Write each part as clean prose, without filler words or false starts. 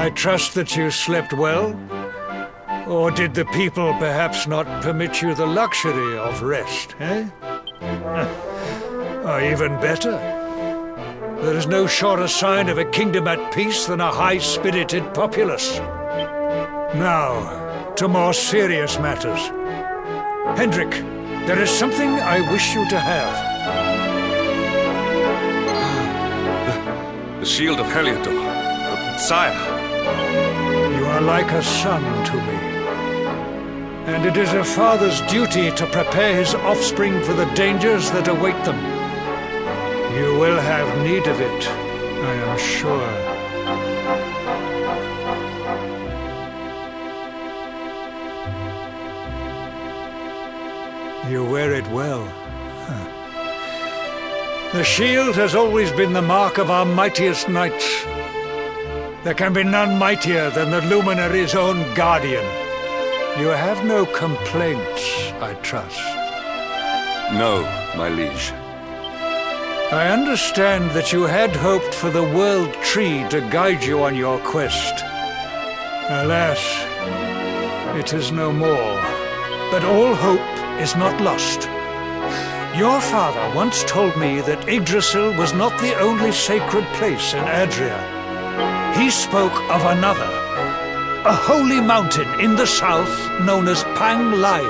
I trust that you slept well? Or did the people perhaps not permit you the luxury of rest, eh? Or even better, there is no surer sign of a kingdom at peace than a high-spirited populace. Now, to more serious matters. Hendrik, there is something I wish you to have. The shield of Heliodor. Sire. You are like a son to me. And it is a father's duty to prepare his offspring for the dangers that await them. You will have need of it, I am sure. You wear it well. The shield has always been the mark of our mightiest knights. There can be none mightier than the Luminary's own guardian. You have no complaints, I trust. No, my liege. I understand that you had hoped for the World Tree to guide you on your quest. Alas, it is no more. But all hope is not lost. Your father once told me that Yggdrasil was not the only sacred place in Adria. He spoke of another, a holy mountain in the south known as Pang Lai.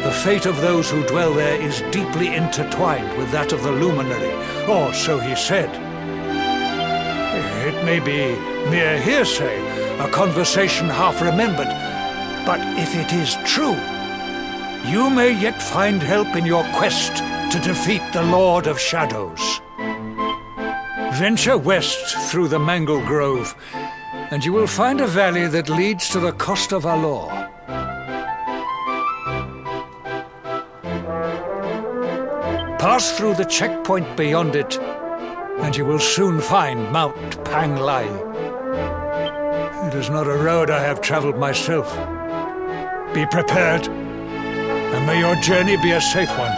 The fate of those who dwell there is deeply intertwined with that of the Luminary, or so he said. It may be mere hearsay, a conversation half remembered, but if it is true, you may yet find help in your quest to defeat the Lord of Shadows. Venture west through the Mangle Grove, and you will find a valley that leads to the Coast of Alor. Pass through the checkpoint beyond it, and you will soon find Mount Pang Lai. It is not a road I have traveled myself. Be prepared, and may your journey be a safe one.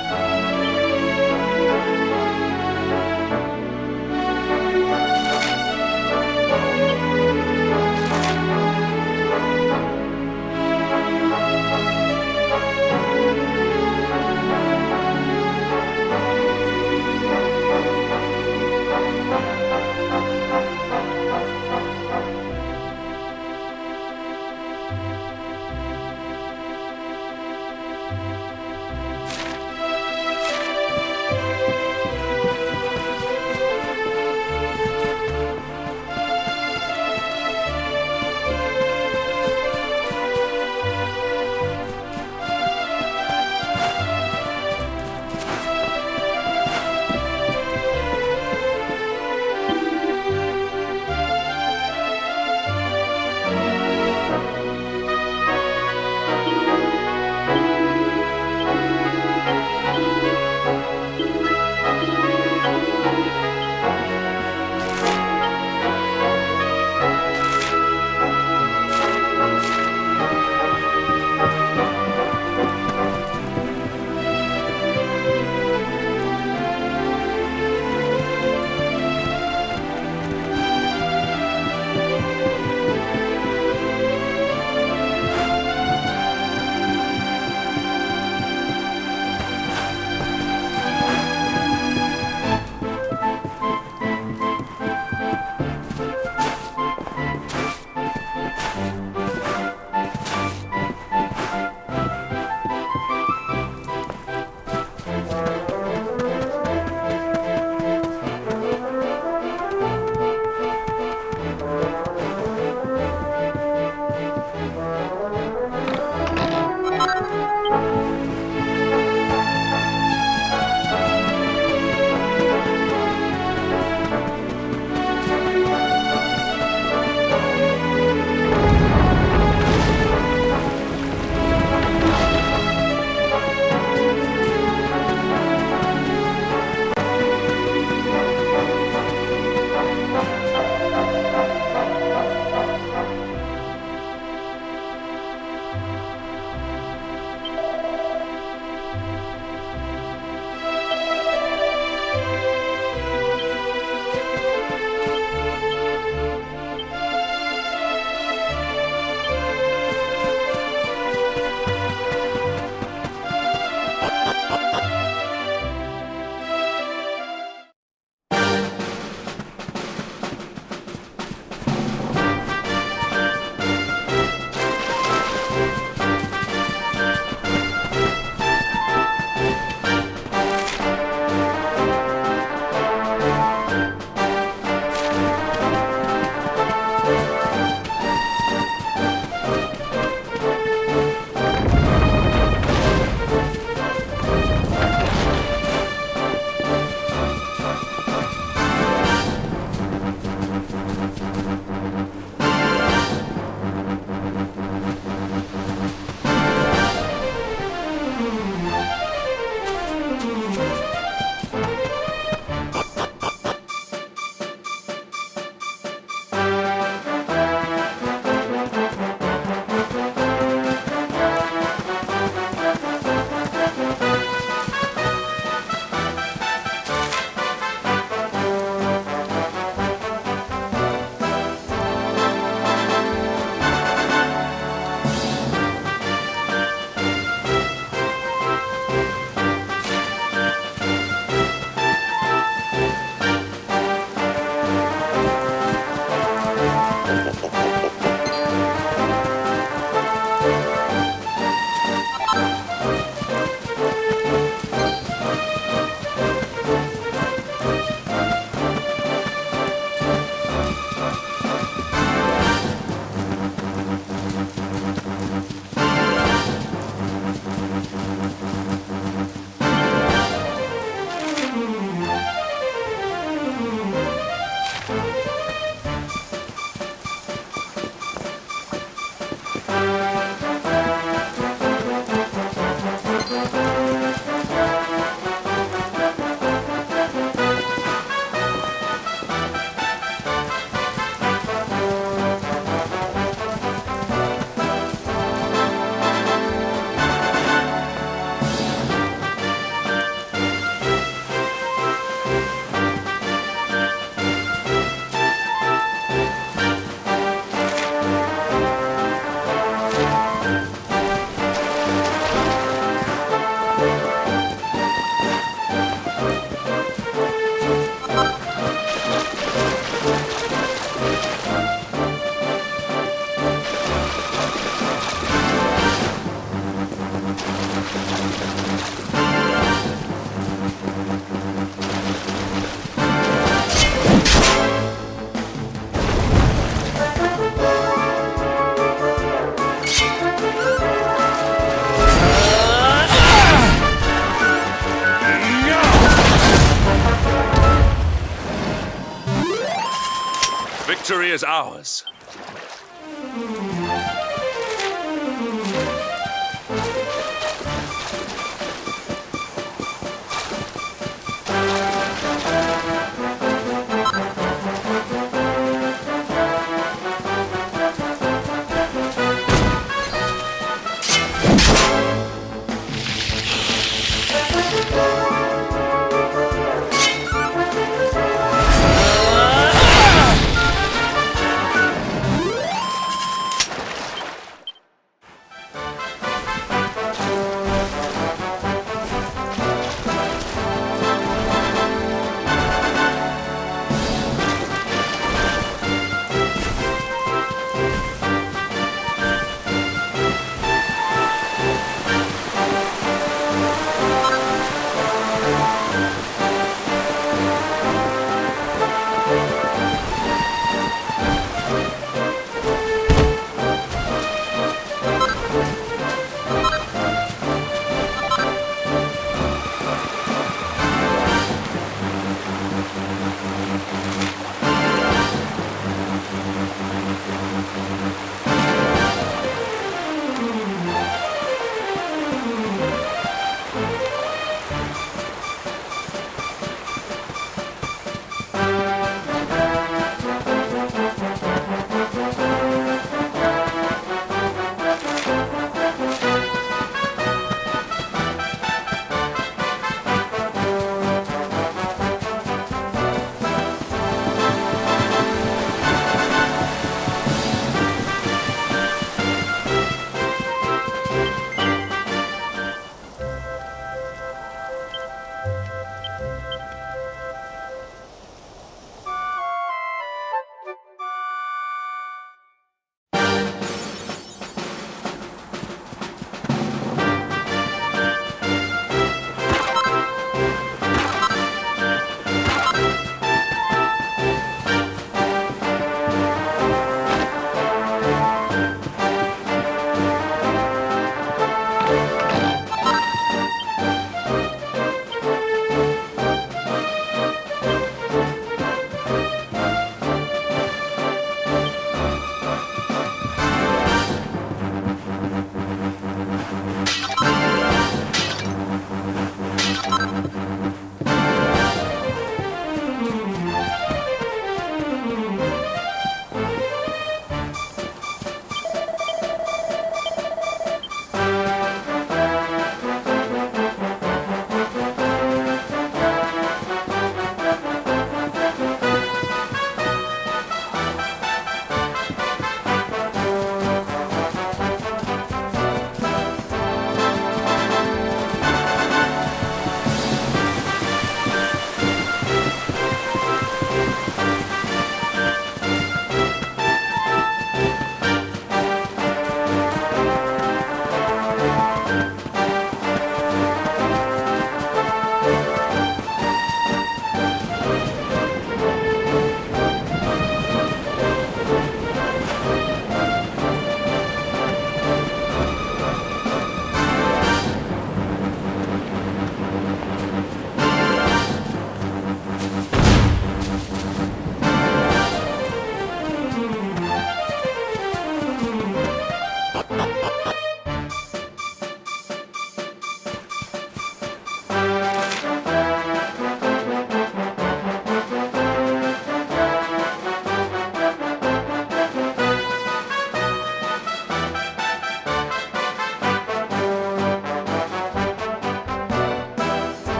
Victory is ours.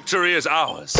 Victory is ours.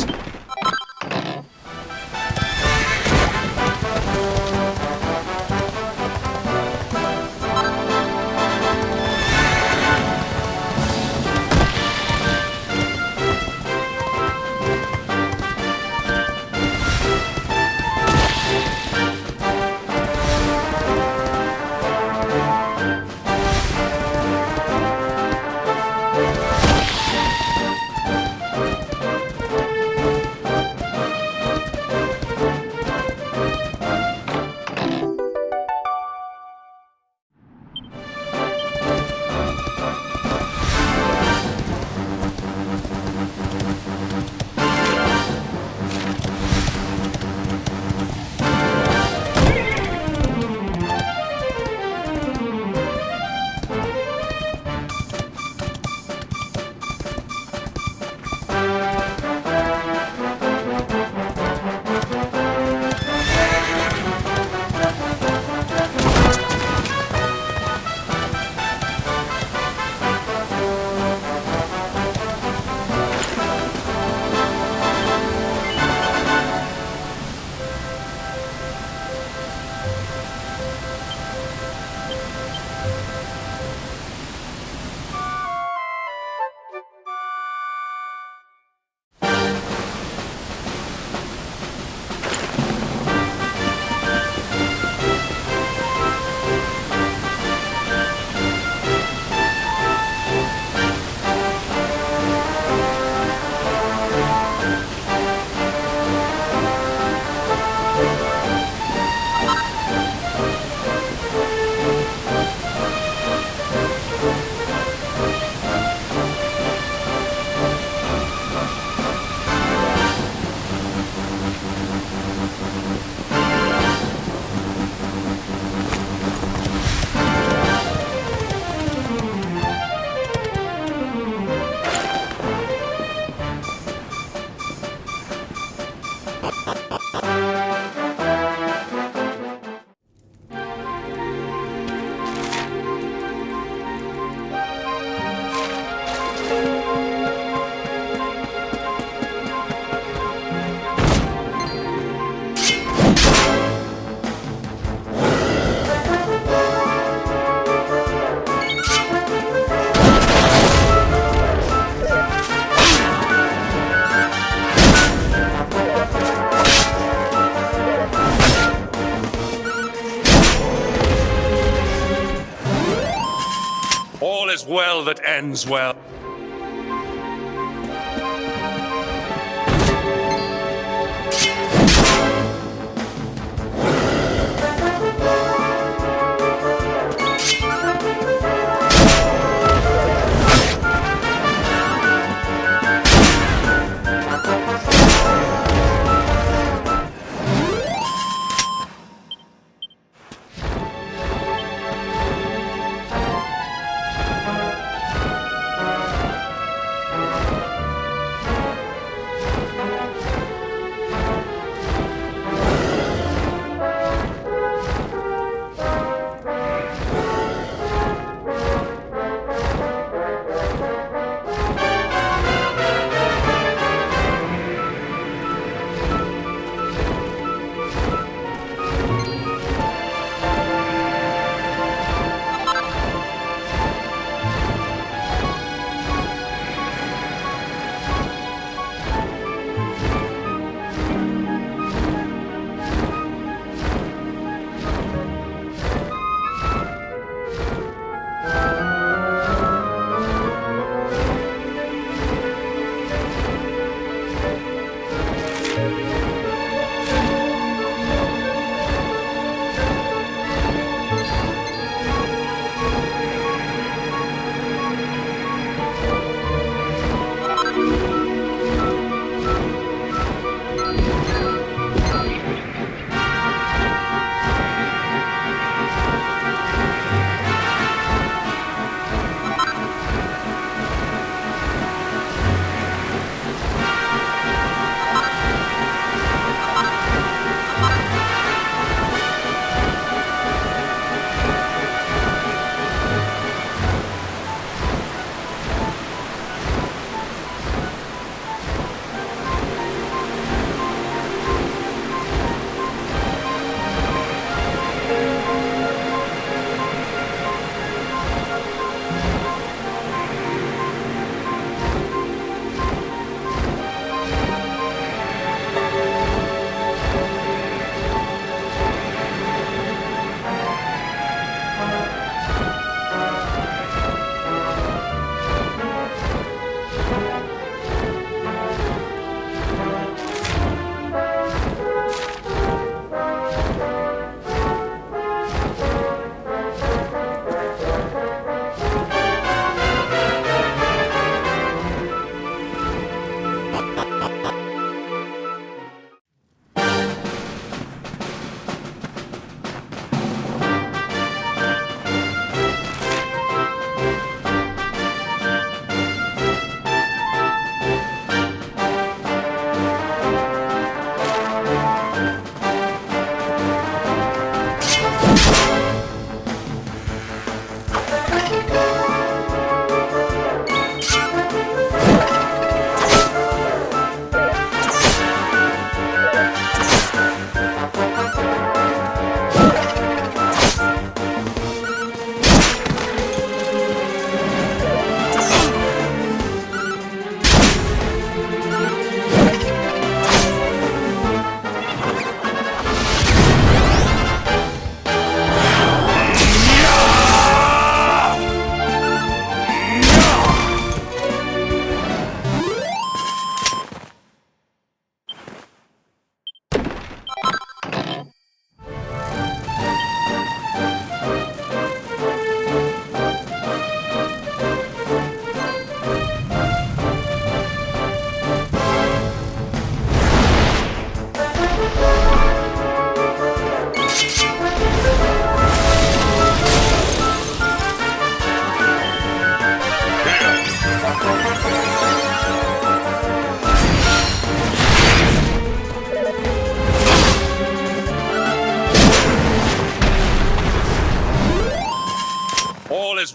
All is well that ends well.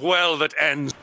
well that ends.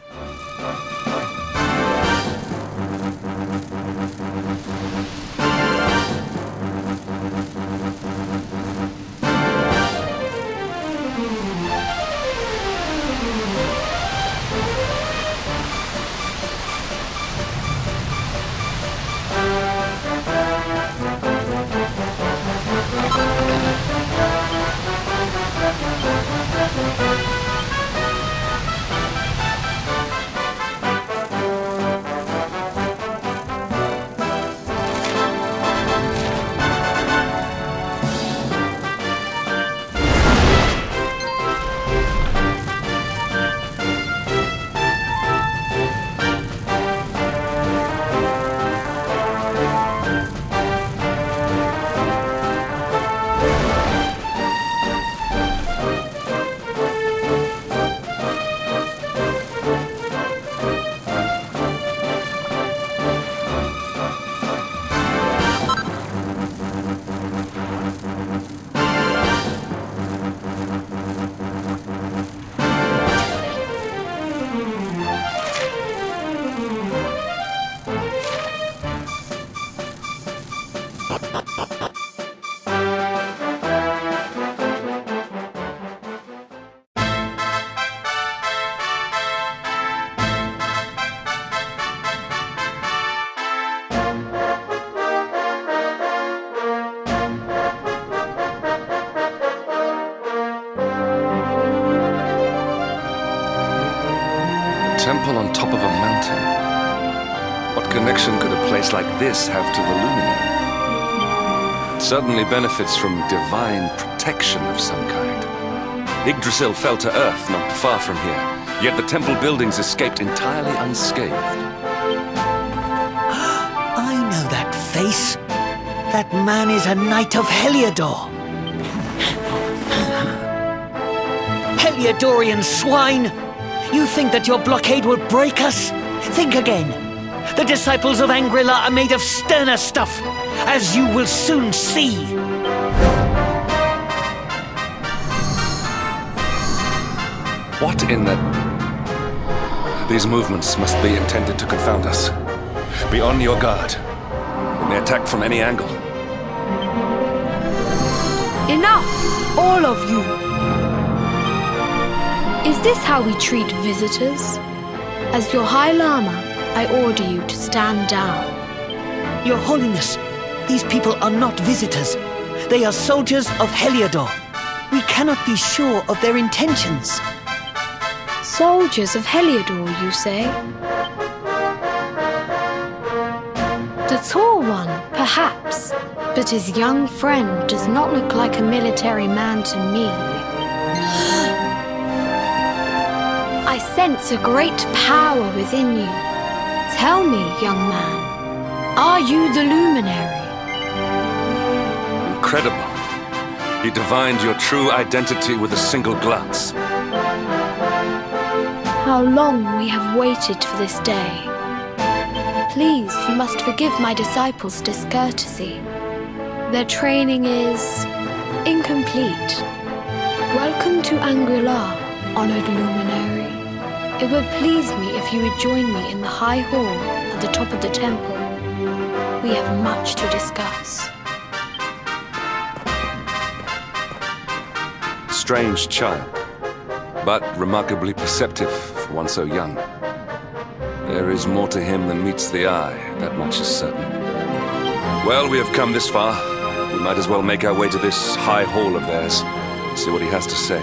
Temple on top of a mountain. What connection could a place like this have to the luminary? It certainly benefits from divine protection of some kind. Yggdrasil fell to earth not far from here, yet the temple buildings escaped entirely unscathed. I know that face. That man is a knight of Heliodor. Heliodorian swine! You think that your blockade will break us? Think again. The disciples of Angrila are made of sterner stuff, as you will soon see. What in the... These movements must be intended to confound us. Be on your guard. They may attack from any angle. Enough, all of you. Is this how we treat visitors? As your High Lama, I order you to stand down. Your Holiness, these people are not visitors. They are soldiers of Heliodor. We cannot be sure of their intentions. Soldiers of Heliodor, you say? The tall one, perhaps, but his young friend does not look like a military man to me. I sense a great power within you. Tell me, young man, are you the luminary? Incredible. You divined your true identity with a single glance. How long we have waited for this day. Please, you must forgive my disciples' discourtesy. Their training is incomplete. Welcome to Angrila, honored luminary. It would please me if you would join me in the high hall at the top of the temple. We have much to discuss. Strange child, but remarkably perceptive for one so young. There is more to him than meets the eye, that much is certain. Well, we have come this far. We might as well make our way to this high hall of theirs, see what he has to say.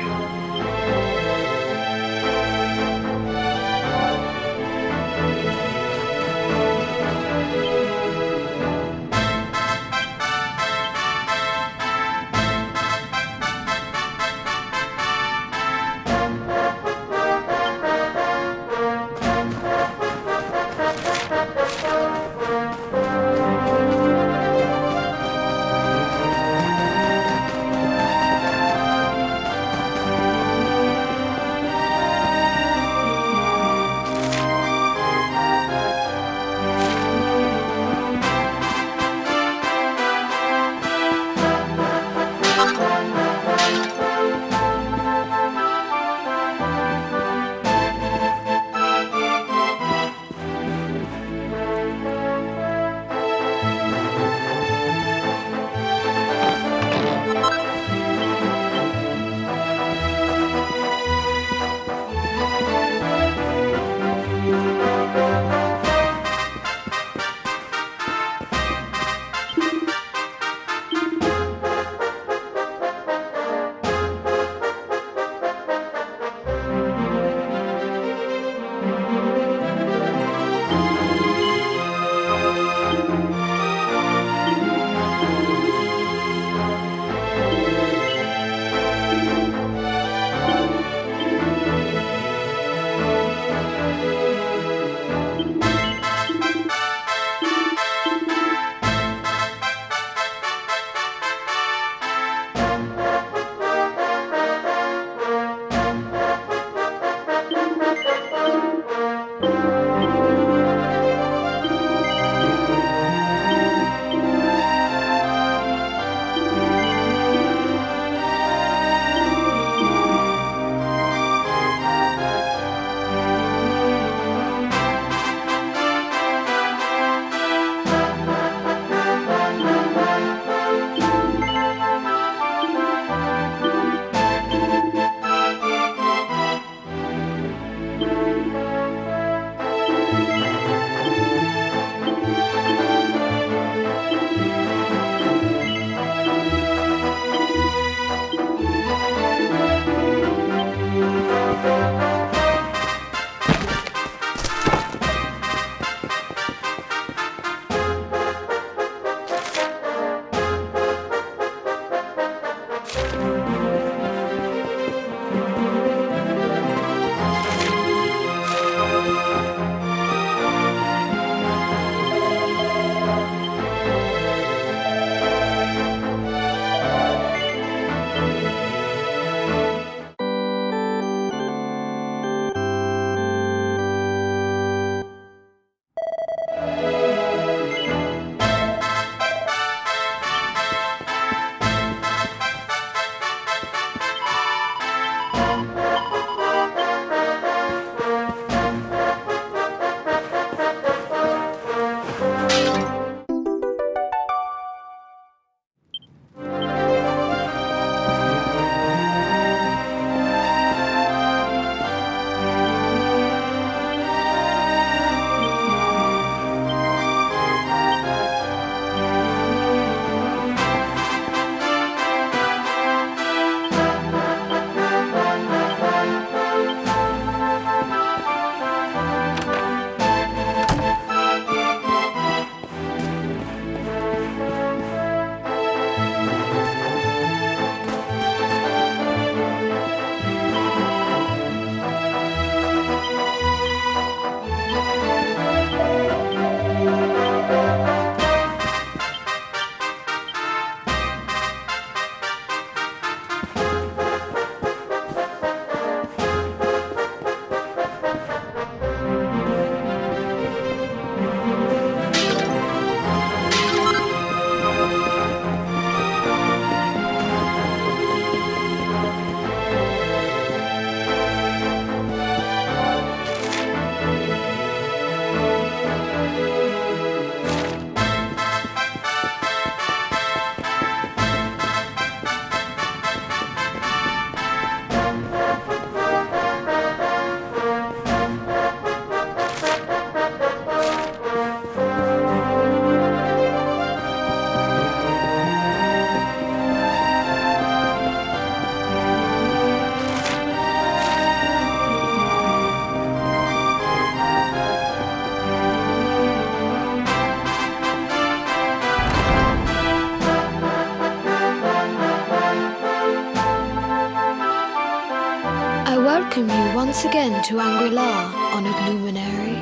welcome you once again to Angri-La, honored luminary.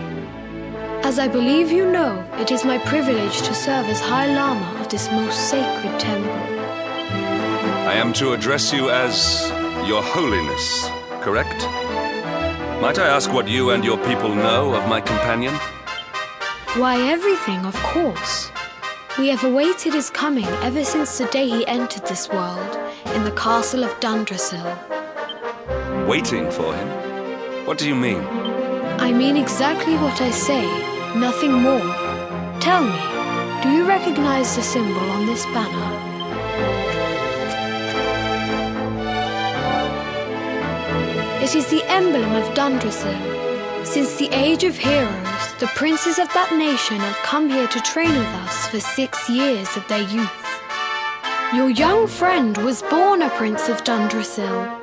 As I believe you know, it is my privilege to serve as High Lama of this most sacred temple. I am to address you as Your Holiness, correct? Might I ask what you and your people know of my companion? Why, everything, of course. We have awaited his coming ever since the day he entered this world in the castle of Dundrasil. Waiting for him? What do you mean? I mean exactly what I say, nothing more. Tell me, do you recognize the symbol on this banner? It is the emblem of Dundrasil. Since the age of heroes, the princes of that nation have come here to train with us for 6 years of their youth. Your young friend was born a prince of Dundrasil.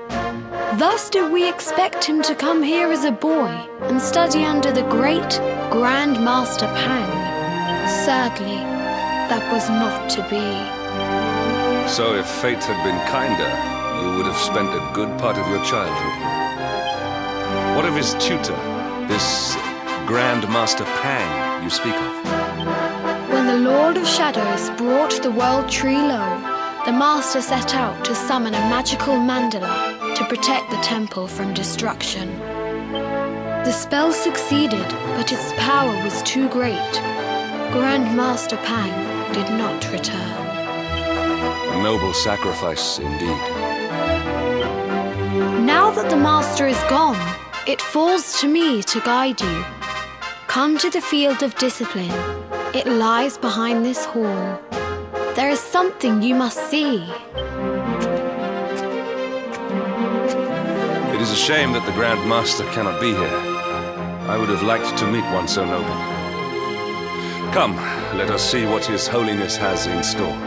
Thus did we expect him to come here as a boy and study under the great Grand Master Pang. Sadly, that was not to be. So if fate had been kinder, you would have spent a good part of your childhood here. What of his tutor, this Grand Master Pang you speak of? When the Lord of Shadows brought the world tree low, the Master set out to summon a magical mandala to protect the temple from destruction. The spell succeeded, but its power was too great. Grand Master Pang did not return. A noble sacrifice indeed. Now that the Master is gone, it falls to me to guide you. Come to the field of discipline. It lies behind this hall. There is something you must see. It is a shame that the Grand Master cannot be here. I would have liked to meet one so noble. Come, let us see what His Holiness has in store.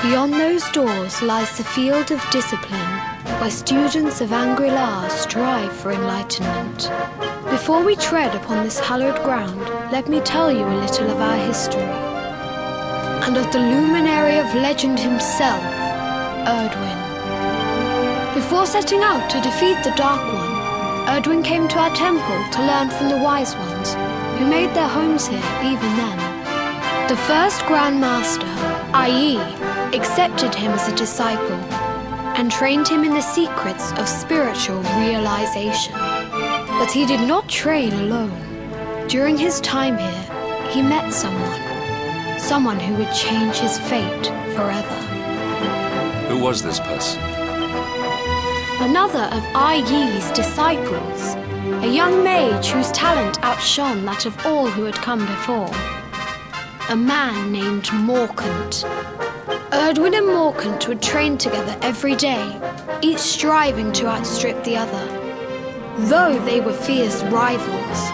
Beyond those doors lies the field of discipline, where students of Angri-La strive for enlightenment. Before we tread upon this hallowed ground, let me tell you a little of our history, and of the luminary of legend himself, Erdwin. Before setting out to defeat the Dark One, Erdwin came to our temple to learn from the Wise Ones, who made their homes here even then. The first Grand Master, i.e., accepted him as a disciple and trained him in the secrets of spiritual realization. But he did not train alone. During his time here, he met someone who would change his fate forever. Who was this person? Another of I-Yi's disciples, a young mage whose talent outshone that of all who had come before. A man named Morkant. Erdwin and Morkant would train together every day, each striving to outstrip the other. Though they were fierce rivals,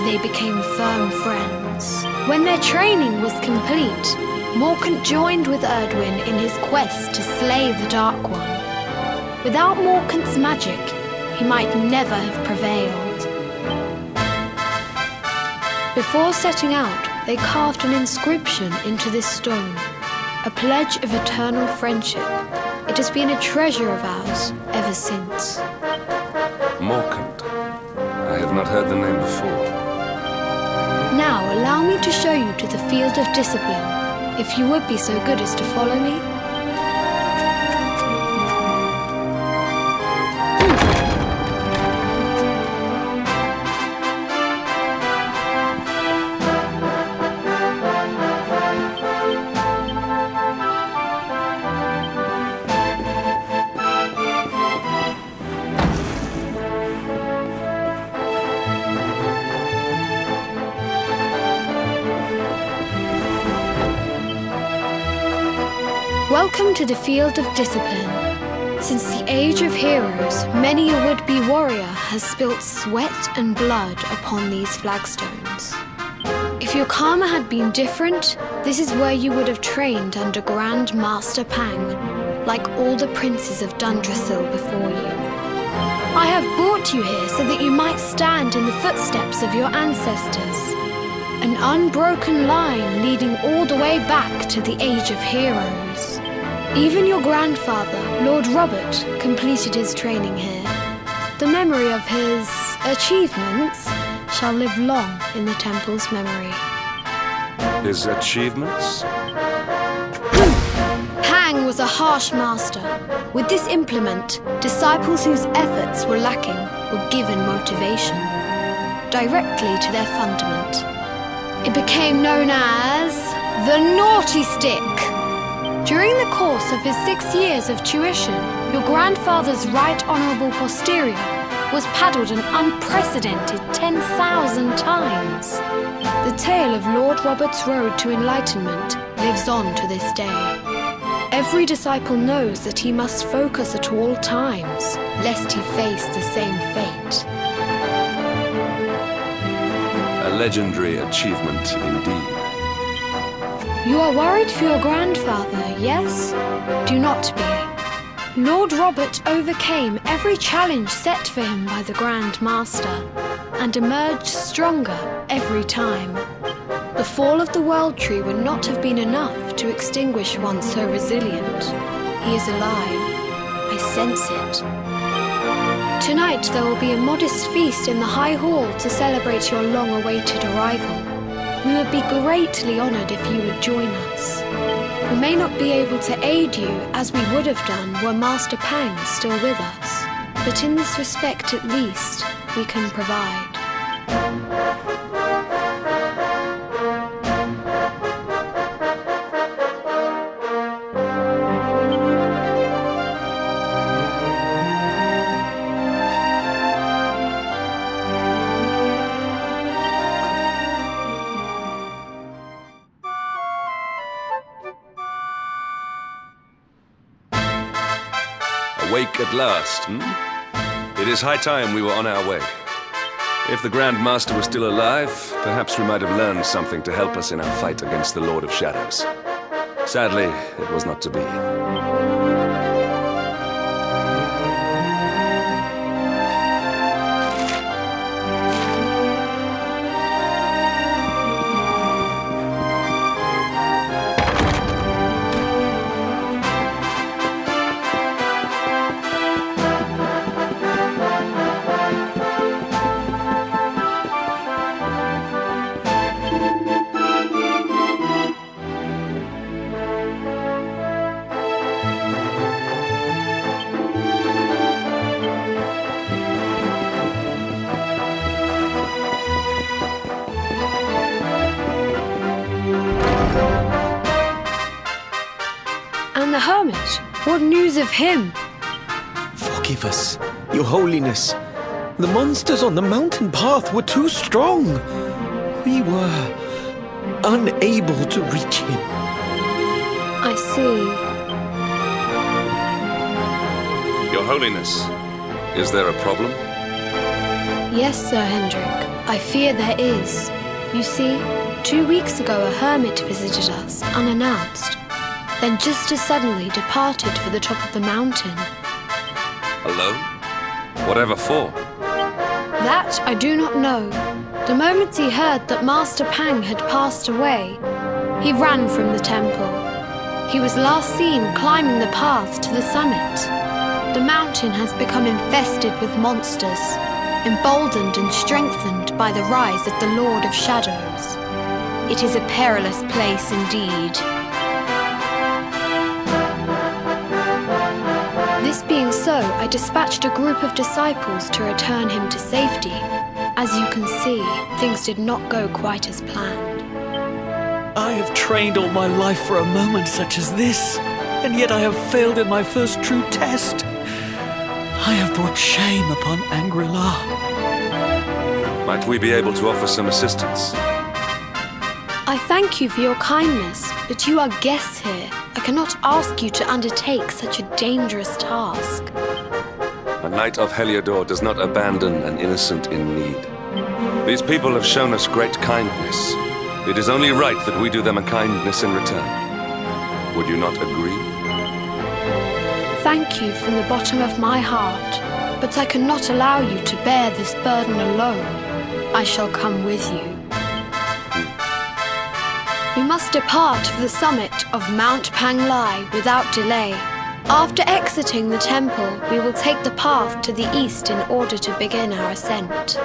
they became firm friends. When their training was complete, Morkant joined with Erdwin in his quest to slay the Dark One. Without Morkant's magic, he might never have prevailed. Before setting out, they carved an inscription into this stone, a pledge of eternal friendship. It has been a treasure of ours ever since. Morkant. I have not heard the name before. Now allow me to show you to the field of discipline, if you would be so good as to follow me. Welcome to the field of discipline. Since the age of heroes, many a would-be warrior has spilt sweat and blood upon these flagstones. If your karma had been different, this is where you would have trained under Grand Master Pang, like all the princes of Dundrasil before you. I have brought you here so that you might stand in the footsteps of your ancestors. An unbroken line leading all the way back to the age of heroes. Even your grandfather, Lord Robert, completed his training here. The memory of his achievements shall live long in the temple's memory. His achievements? Pang was a harsh master. With this implement, disciples whose efforts were lacking were given motivation, directly to their fundament. It became known as the Naughty Stick. During the course of his 6 years of tuition, your grandfather's right honourable posterior was paddled an unprecedented 10,000 times. The tale of Lord Robert's road to enlightenment lives on to this day. Every disciple knows that he must focus at all times, lest he face the same fate. A legendary achievement indeed. You are worried for your grandfather, yes? Do not be. Lord Robert overcame every challenge set for him by the Grand Master, and emerged stronger every time. The fall of the World Tree would not have been enough to extinguish one so resilient. He is alive. I sense it. Tonight there will be a modest feast in the High Hall to celebrate your long-awaited arrival. We would be greatly honoured if you would join us. We may not be able to aid you as we would have done were Master Pang still with us, but in this respect at least, we can provide. Awake at last, It is high time we were on our way. If the Grand Master was still alive, perhaps we might have learned something to help us in our fight against the Lord of Shadows. Sadly, it was not to be. And the hermit, what news of him? Forgive us, Your Holiness. The monsters on the mountain path were too strong. We were unable to reach him. I see. Your Holiness, is there a problem? Yes, Sir Hendrik. I fear there is. You see, 2 weeks ago a hermit visited us, unannounced, then just as suddenly departed for the top of the mountain. Alone? Whatever for? That I do not know. The moment he heard that Master Pang had passed away, he ran from the temple. He was last seen climbing the path to the summit. The mountain has become infested with monsters, emboldened and strengthened by the rise of the Lord of Shadows. It is a perilous place indeed. This being so, I dispatched a group of disciples to return him to safety. As you can see, things did not go quite as planned. I have trained all my life for a moment such as this, and yet I have failed in my first true test. I have brought shame upon Angri-La. Might we be able to offer some assistance? I thank you for your kindness, but you are guests here. I cannot ask you to undertake such a dangerous task. A knight of Heliodor does not abandon an innocent in need. These people have shown us great kindness. It is only right that we do them a kindness in return. Would you not agree? Thank you from the bottom of my heart, but I cannot allow you to bear this burden alone. I shall come with you. We must depart for the summit of Mount Panglai without delay. After exiting the temple, we will take the path to the east in order to begin our ascent.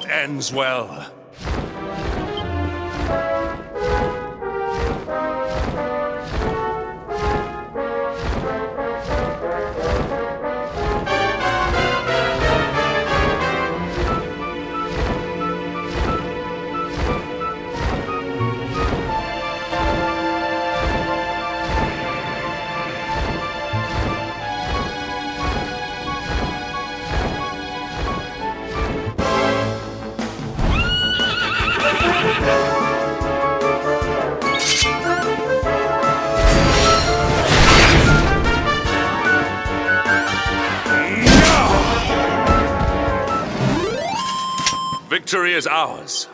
that ends well. Victory is ours.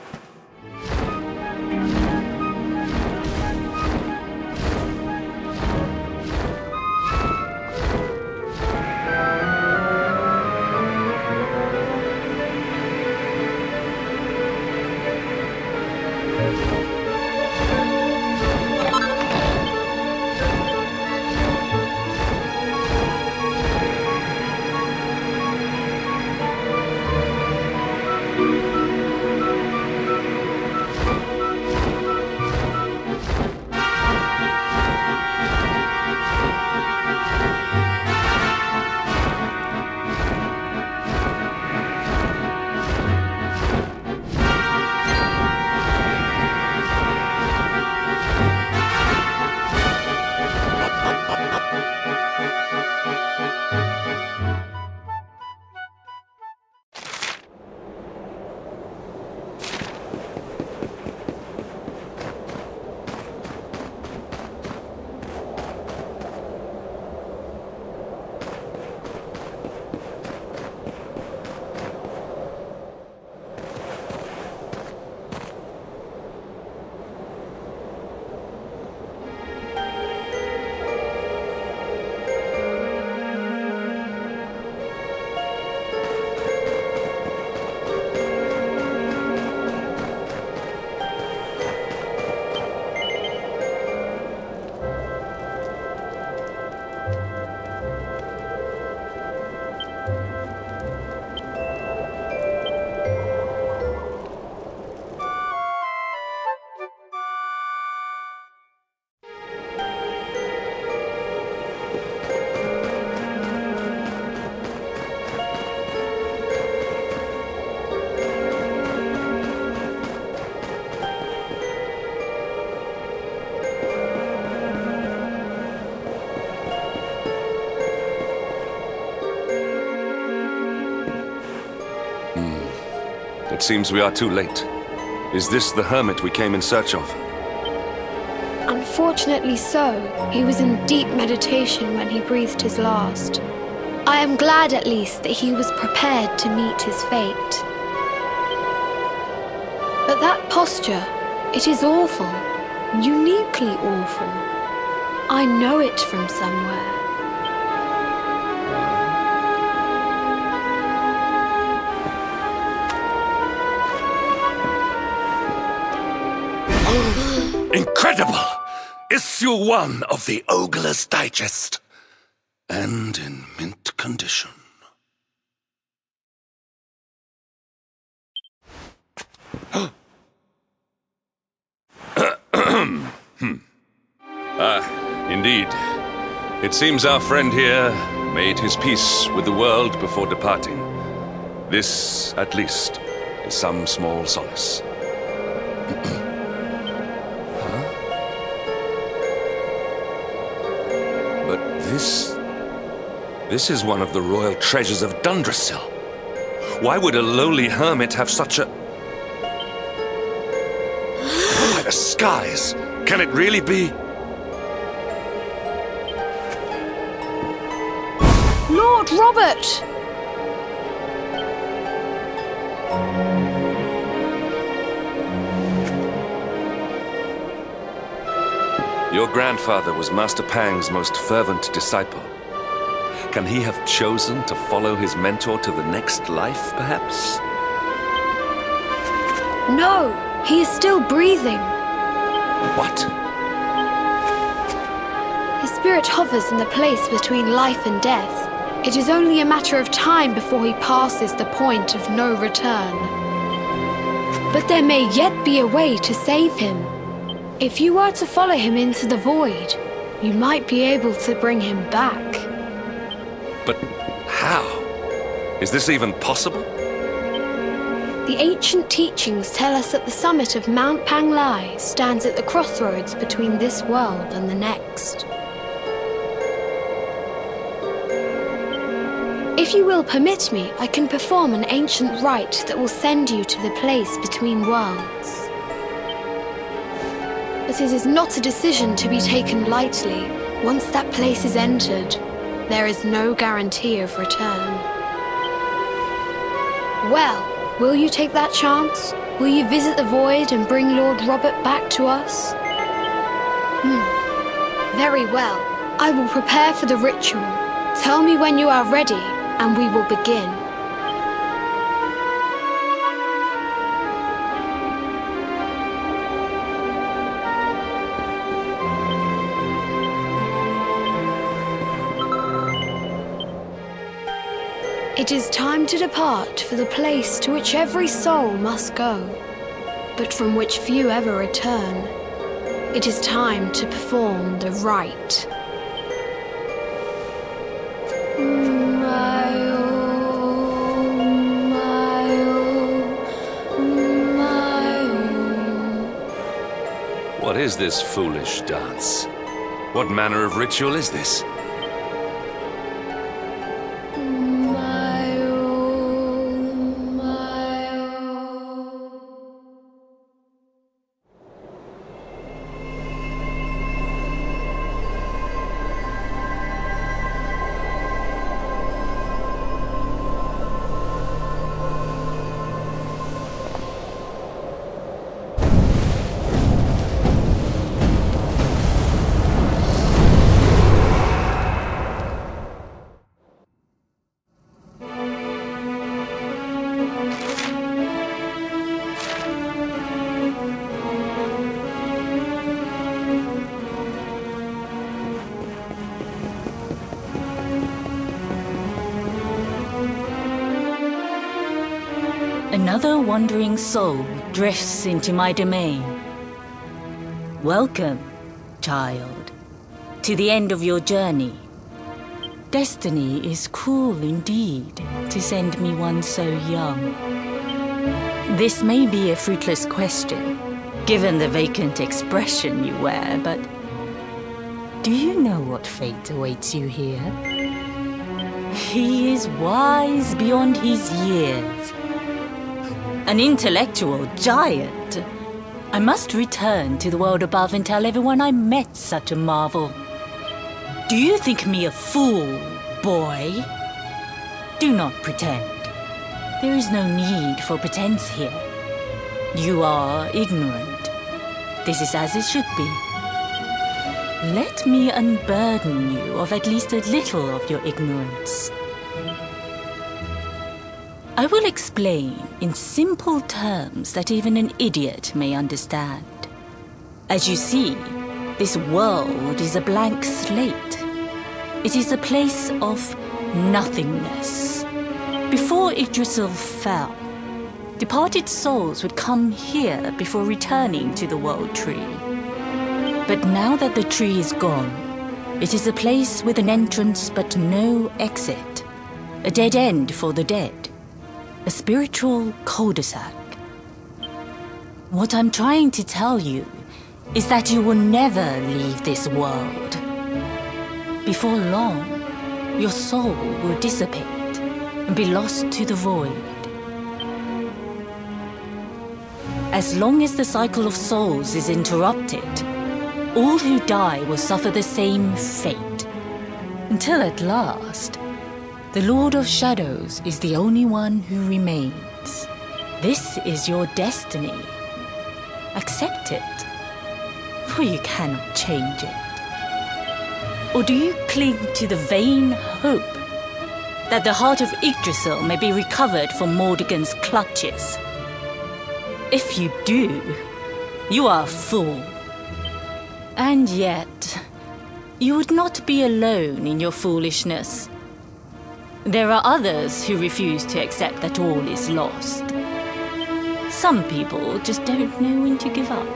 It seems we are too late. Is this the hermit we came in search of? Unfortunately so. He was in deep meditation when he breathed his last. I am glad at least that he was prepared to meet his fate. But that posture, it is awful. Uniquely awful. I know it from somewhere. Incredible! Issue 1 of the Ogler's Digest. And in mint condition. Indeed. It seems our friend here made his peace with the world before departing. This, at least, is some small solace. But this is one of the royal treasures of Dundrasil. Why would a lowly hermit have such a... By the skies! Can it really be? Lord Robert! Your grandfather was Master Pang's most fervent disciple. Can he have chosen to follow his mentor to the next life, perhaps? No, he is still breathing. What? His spirit hovers in the place between life and death. It is only a matter of time before he passes the point of no return. but there may yet be a way to save him. If you were to follow him into the void, you might be able to bring him back. But how? Is this even possible? The ancient teachings tell us that the summit of Mount Panglai stands at the crossroads between this world and the next. If you will permit me, I can perform an ancient rite that will send you to the place between worlds. But it is not a decision to be taken lightly. Once that place is entered, there is no guarantee of return. Well, will you take that chance? Will you visit the void and bring Lord Robert back to us? Very well. I will prepare for the ritual. Tell me when you are ready, and we will begin. It is time to depart for the place to which every soul must go, but from which few ever return. It is time to perform the rite. What is this foolish dance? What manner of ritual is this? Another wandering soul drifts into my domain. Welcome, child, to the end of your journey. Destiny is cruel indeed to send me one so young. This may be a fruitless question, given the vacant expression you wear, but do you know what fate awaits you here? He is wise beyond his years. An intellectual giant. I must return to the world above and tell everyone I met such a marvel. Do you think me a fool, boy? Do not pretend. There is no need for pretense here. You are ignorant. This is as it should be. Let me unburden you of at least a little of your ignorance. I will explain in simple terms that even an idiot may understand. As you see, this world is a blank slate. It is a place of nothingness. Before Yggdrasil fell, departed souls would come here before returning to the World Tree. But now that the tree is gone, it is a place with an entrance but no exit. A dead end for the dead. A spiritual cul-de-sac. What I'm trying to tell you is that you will never leave this world. Before long, your soul will dissipate and be lost to the void. As long as the cycle of souls is interrupted, all who die will suffer the same fate. Until at last, the Lord of Shadows is the only one who remains. This is your destiny. Accept it, for you cannot change it. Or do you cling to the vain hope that the heart of Yggdrasil may be recovered from Mordegon's clutches? If you do, you are a fool. And yet, you would not be alone in your foolishness. There are others who refuse to accept that all is lost. Some people just don't know when to give up.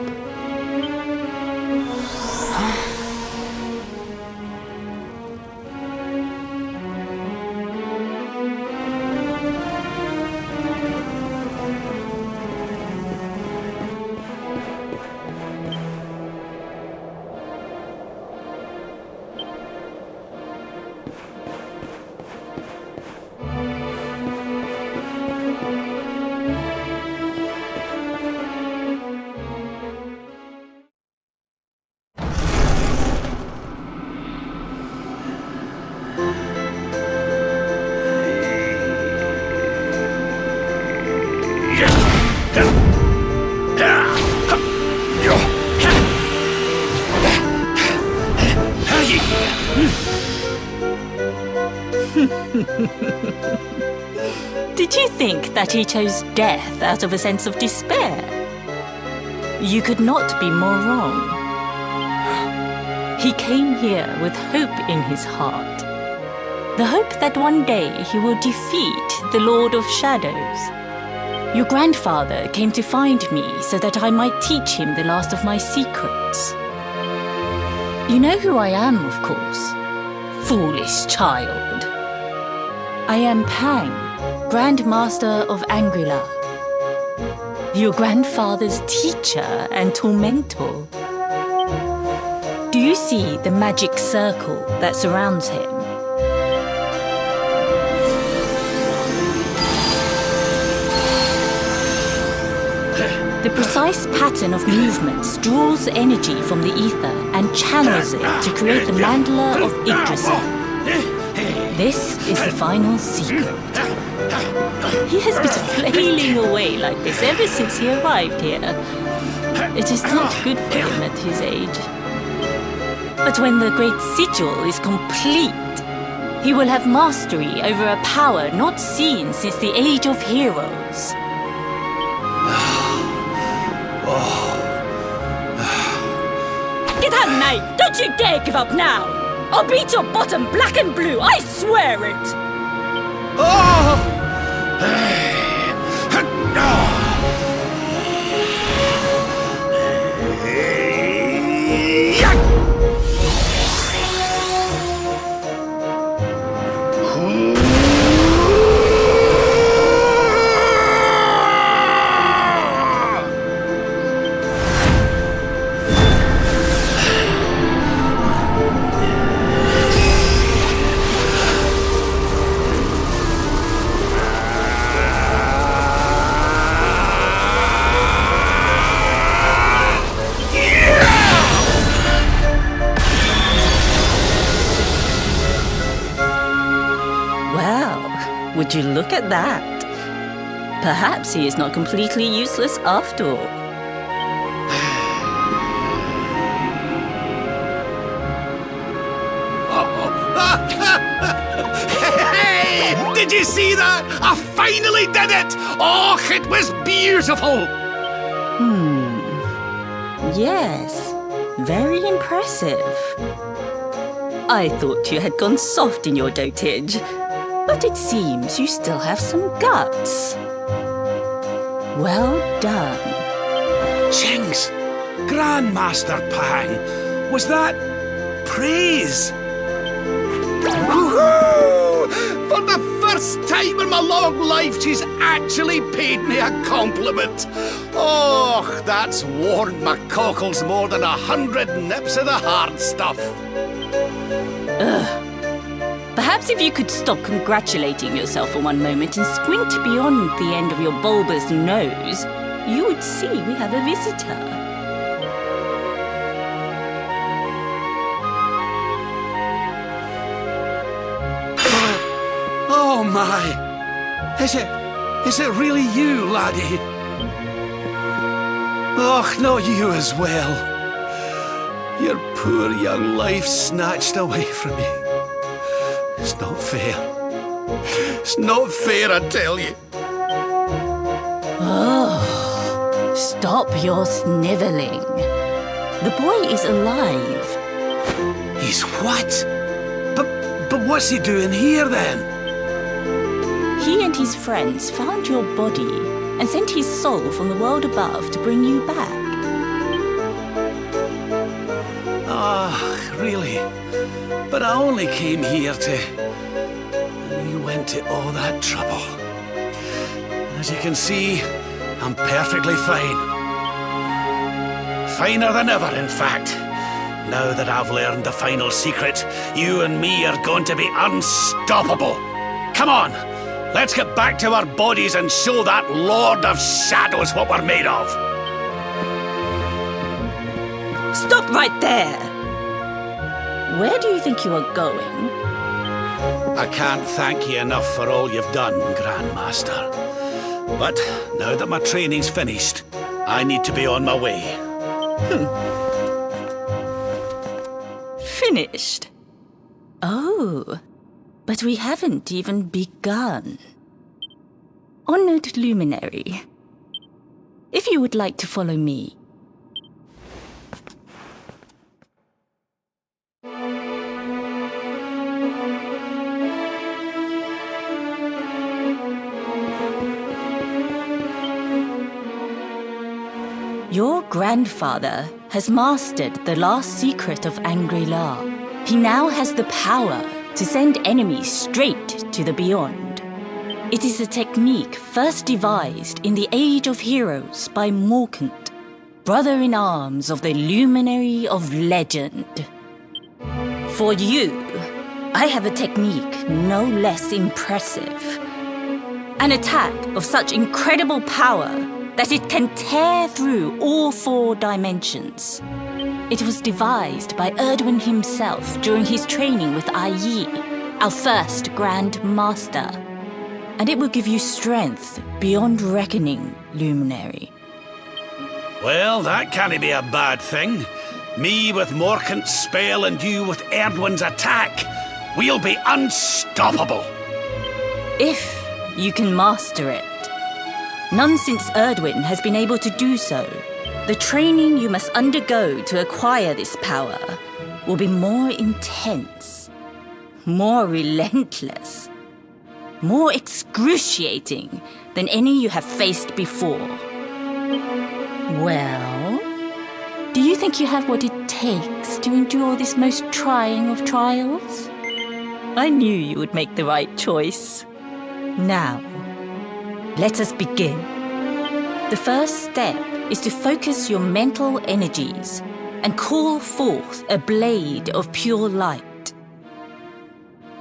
Did you think that he chose death out of a sense of despair? You could not be more wrong. He came here with hope in his heart. The hope that one day he will defeat the Lord of Shadows. Your grandfather came to find me so that I might teach him the last of my secrets. You know who I am, of course. Foolish child. I am Pang, Grandmaster of Angrila. Your grandfather's teacher and tormentor. Do you see the magic circle that surrounds him? The precise pattern of movements draws energy from the ether and channels it to create the mandala of Yggdrasil. This is the final secret. He has been flailing away like this ever since he arrived here. It is not good for him at his age. But when the great sigil is complete, he will have mastery over a power not seen since the Age of Heroes. Get out, mate! Don't you dare give up now! I'll beat your bottom black and blue, I swear it! Would you look at that? Perhaps he is not completely useless after all. Hey! Did you see that? I finally did it! Oh, it was beautiful! Yes, very impressive. I thought you had gone soft in your dotage. But it seems you still have some guts. Well done. Jinx! Grandmaster Pang! Was that praise? Woohoo! For the first time in my long life, she's actually paid me a compliment. Oh, that's warmed my cockles more than 100 nips of the hard stuff. Perhaps if you could stop congratulating yourself for one moment and squint beyond the end of your bulbous nose, you would see we have a visitor. Oh my! Is it really you, laddie? Oh, not you as well. Your poor young life snatched away from me. It's not fair. It's not fair, I tell you. Oh, stop your sniveling. The boy is alive. He's what? But what's he doing here then? He and his friends found your body and sent his soul from the world above to bring you back. Ah, really? But I only came here to... And you went to all that trouble. As you can see, I'm perfectly fine. Finer than ever, in fact. Now that I've learned the final secret, you and me are going to be unstoppable. Come on, let's get back to our bodies and show that Lord of Shadows what we're made of. Stop right there! Where do you think you are going? I can't thank you enough for all you've done, Grandmaster. But now that my training's finished, I need to be on my way. Finished? Oh, but we haven't even begun. Honored Luminary, if you would like to follow me. Your grandfather has mastered the last secret of Angri-La. He now has the power to send enemies straight to the beyond. It is a technique first devised in the Age of Heroes by Morkant, brother-in-arms of the Luminary of Legend. For you, I have a technique no less impressive. An attack of such incredible power that it can tear through all 4 dimensions. It was devised by Erdwin himself during his training with Yi, our first Grand Master. And it will give you strength beyond reckoning, Luminary. Well, that can't be a bad thing. Me with Morkant's spell and you with Erdwin's attack. We'll be unstoppable. If you can master it. None since Erdwin has been able to do so. The training you must undergo to acquire this power will be more intense, more relentless, more excruciating than any you have faced before. Well, do you think you have what it takes to endure this most trying of trials? I knew you would make the right choice. Now, let us begin. The first step is to focus your mental energies and call forth a blade of pure light.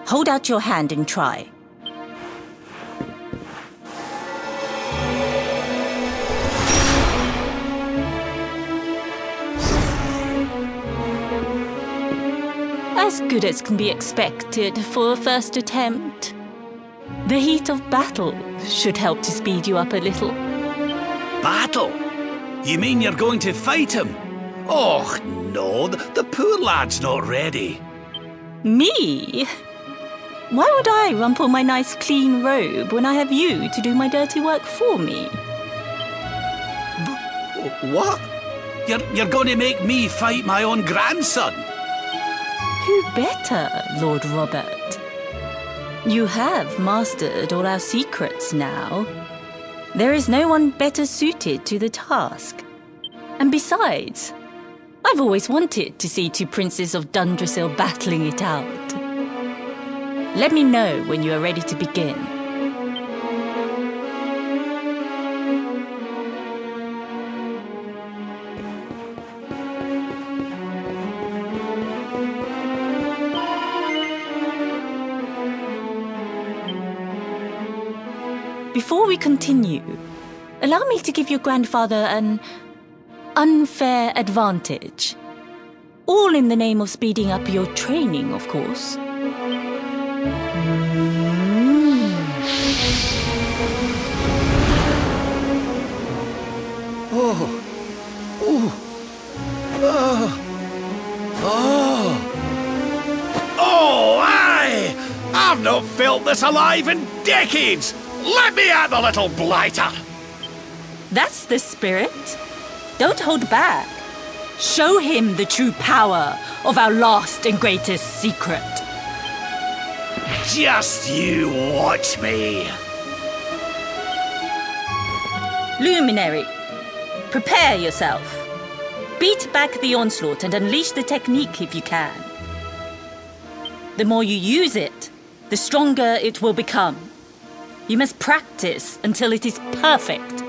Hold out your hand and try. As good as can be expected for a first attempt. The heat of battle should help to speed you up a little. Battle? You mean you're going to fight him? Oh, no, the poor lad's not ready. Me? Why would I rumple my nice clean robe when I have you to do my dirty work for me? What? You're going to make me fight my own grandson? Who better, Lord Robert? You have mastered all our secrets now. There is no one better suited to the task. And besides, I've always wanted to see 2 princes of Dundrasil battling it out. Let me know when you are ready to begin. Before we continue, allow me to give your grandfather an unfair advantage. All in the name of speeding up your training, of course. Oh, aye! I've not felt this alive in decades! Let me at the little blighter! That's the spirit. Don't hold back. Show him the true power of our last and greatest secret. Just you watch me. Luminary, prepare yourself. Beat back the onslaught and unleash the technique if you can. The more you use it, the stronger it will become. You must practice until it is perfect.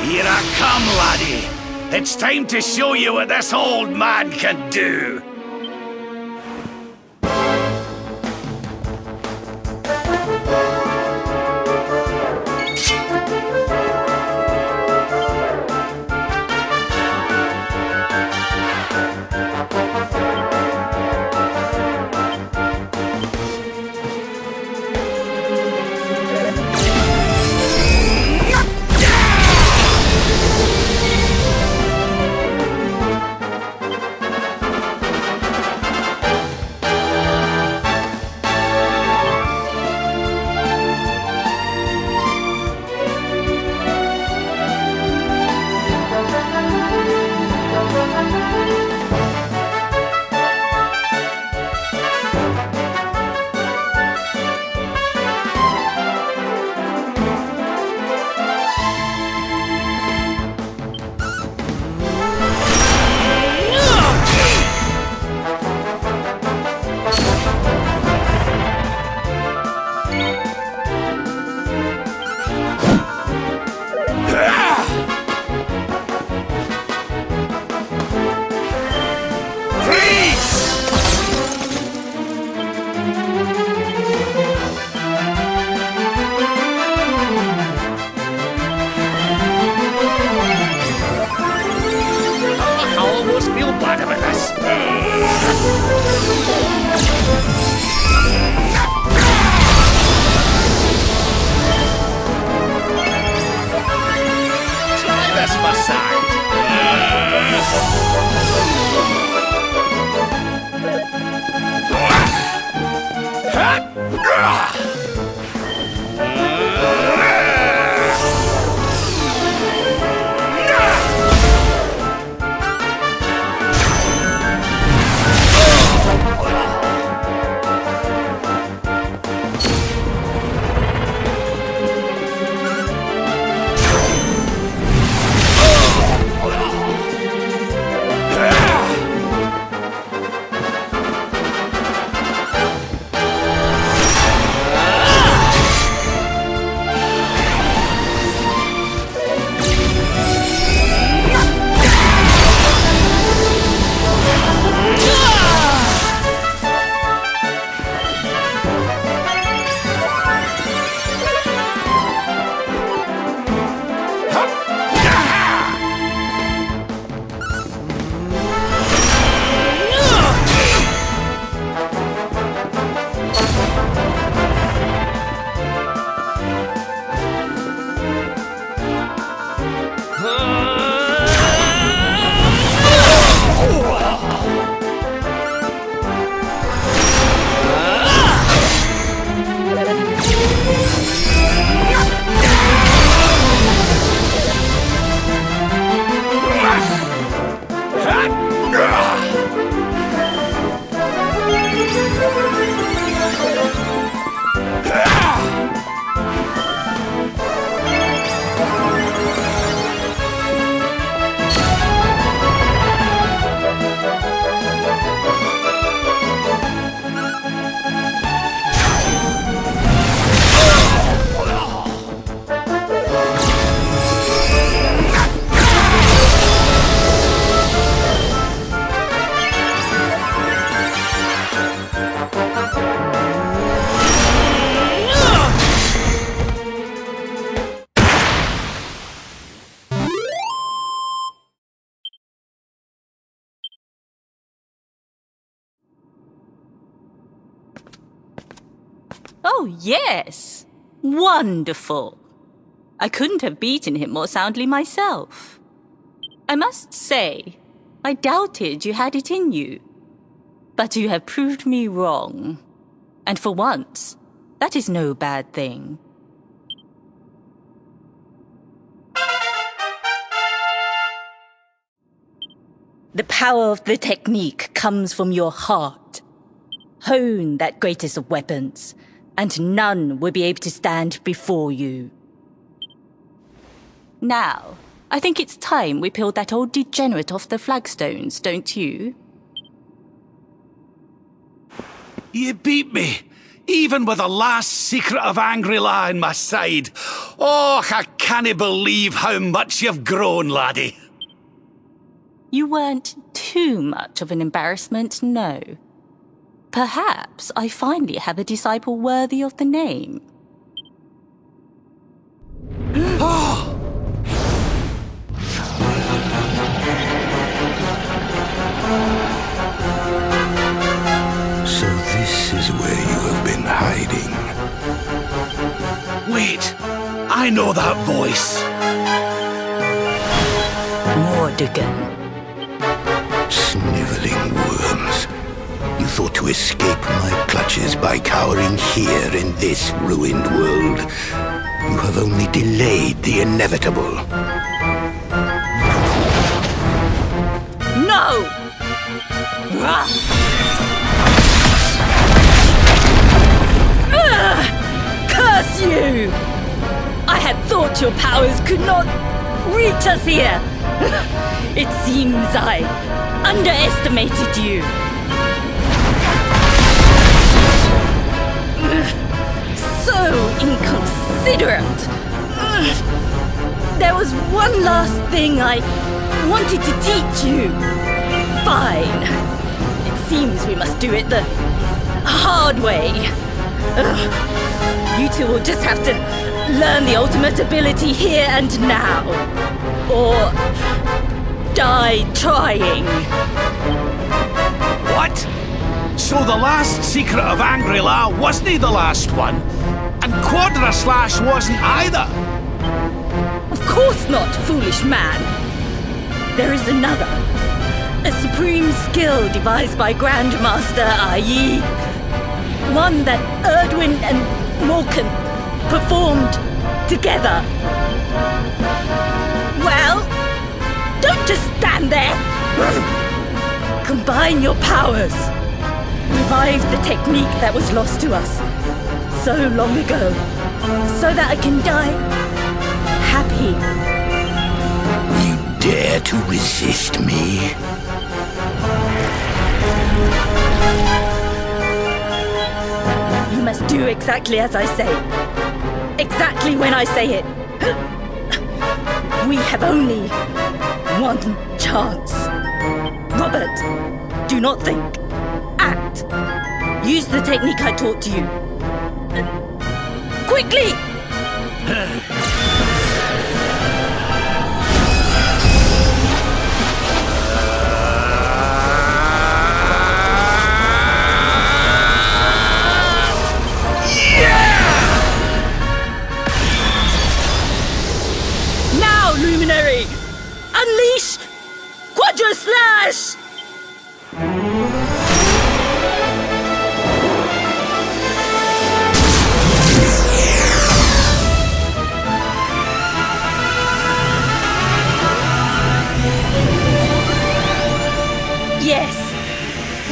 Here I come, laddie. It's time to show you what this old man can do. Oh, yes. Wonderful. I couldn't have beaten him more soundly myself. I must say, I doubted you had it in you. But you have proved me wrong. And for once, that is no bad thing. The power of the technique comes from your heart. Hone that greatest of weapons, and none will be able to stand before you. Now, I think it's time we peeled that old degenerate off the flagstones, don't you? You beat me, even with the last secret of Angry-La in my side. Oh, I can't believe how much you've grown, laddie. You weren't too much of an embarrassment, no. Perhaps I finally have a disciple worthy of the name. So this is where you have been hiding. Wait, I know that voice. Mordegan. Sniveling worms. You thought to escape my clutches by cowering here in this ruined world. You have only delayed the inevitable. No! Curse you! I had thought your powers could not reach us here. It seems I underestimated you. So inconsiderate. There was one last thing I wanted to teach you. Fine. It seems we must do it the hard way. You two will just have to learn the ultimate ability here and now. Or die trying. What? So the last secret of Angry-La wasn't the last one? And Quadra Slash wasn't either? Of course not, foolish man. There is another. A supreme skill devised by Grandmaster, i.e. one that Erdwin and Morkan performed together. Well, don't just stand there. Combine your powers. Revive the technique that was lost to us so long ago, so that I can die happy. You dare to resist me? You must do exactly as I say. Exactly when I say it. We have only one chance. Robert, do not think. Act. Use the technique I taught to you. Quickly! Now, Luminary! Unleash Quadra Slash! Yes,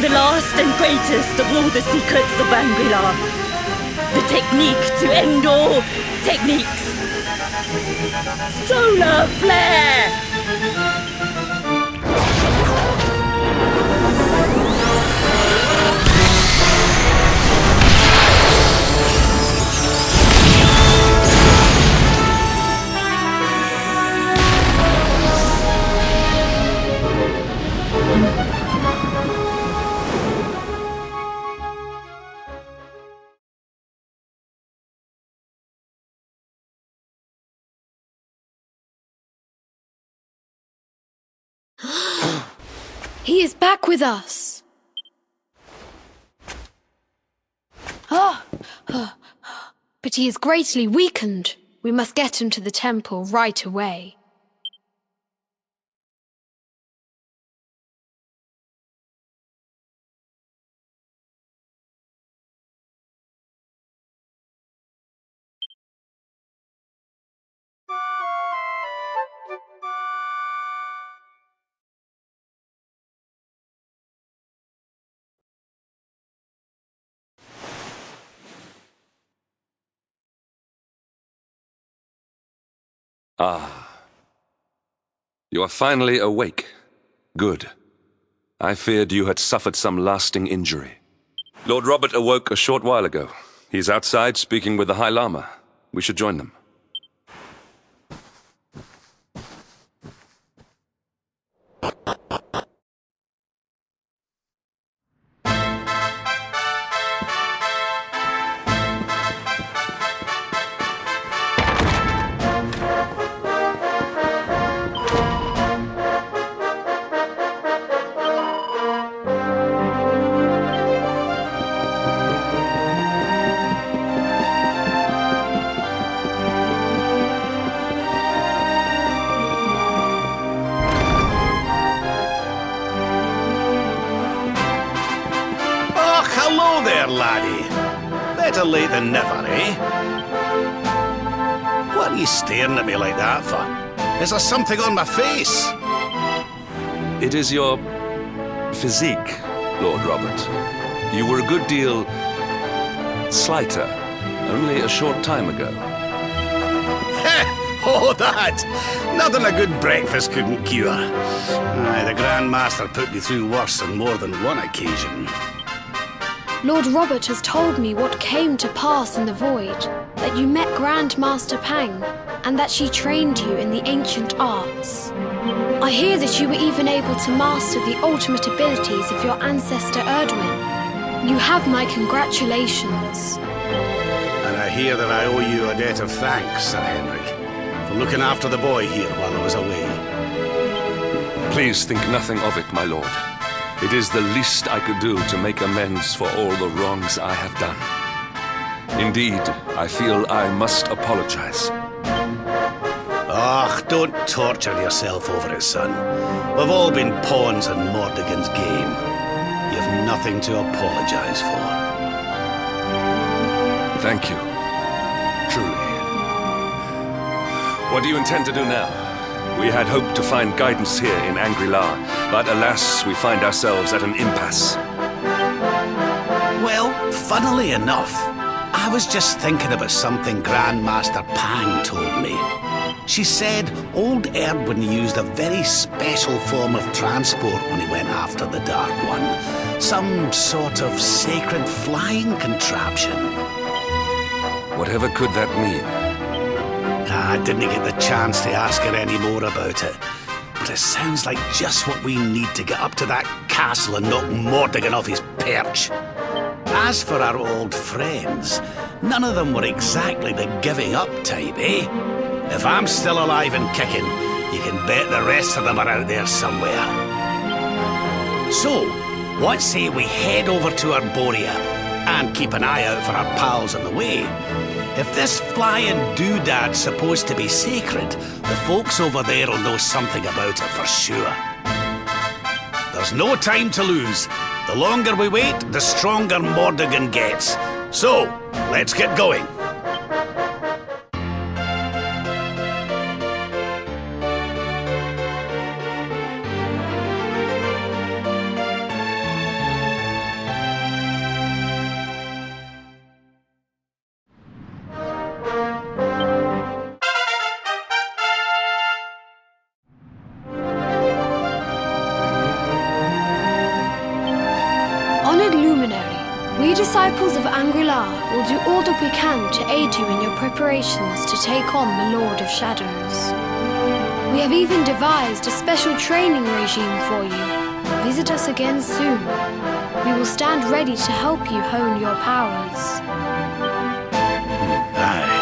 the last and greatest of all the secrets of Angry-La. The technique to end all techniques. Solar Flare! He is back with us. But he is greatly weakened. We must get him to the temple right away. Ah, You are finally awake. Good. I feared you had suffered some lasting injury. Lord Robert awoke a short while ago. He's outside speaking with the High Lama. We should join them. Hello there, laddie. Better late than never, eh? What are you staring at me like that for? Is there something on my face? It is your physique, Lord Robert. You were a good deal slighter only a short time ago. Oh, that! Nothing a good breakfast couldn't cure. Aye, the Grand Master put me through worse on more than one occasion. Lord Robert has told me what came to pass in the void, that you met Grand Master Pang, and that she trained you in the ancient arts. I hear that you were even able to master the ultimate abilities of your ancestor Erdwin. You have my congratulations. And I hear that I owe you a debt of thanks, Sir Henrik, for looking after the boy here while I was away. Please think nothing of it, my lord. It is the least I could do to make amends for all the wrongs I have done. Indeed, I feel I must apologize. Ah, don't torture yourself over it, son. We've all been pawns in Mordegon's game. You've nothing to apologize for. Thank you. Truly. What do you intend to do now? We had hoped to find guidance here in Angri-La, but alas, we find ourselves at an impasse. Well, funnily enough, I was just thinking about something Grandmaster Pang told me. She said old Erdwin used a very special form of transport when he went after the Dark One. Some sort of sacred flying contraption. Whatever could that mean? I didn't get the chance to ask her any more about it. But it sounds like just what we need to get up to that castle and knock Mordegon off his perch. As for our old friends, none of them were exactly the giving up type, eh? If I'm still alive and kicking, you can bet the rest of them are out there somewhere. So, what say we head over to Arborea and keep an eye out for our pals on the way? If this flying doodad's supposed to be sacred, the folks over there will know something about it for sure. There's no time to lose. The longer we wait, the stronger Mordegon gets. So, let's get going. We disciples of Angri-La will do all that we can to aid you in your preparations to take on the Lord of Shadows. We have even devised a special training regime for you. Visit us again soon. We will stand ready to help you hone your powers. Aye.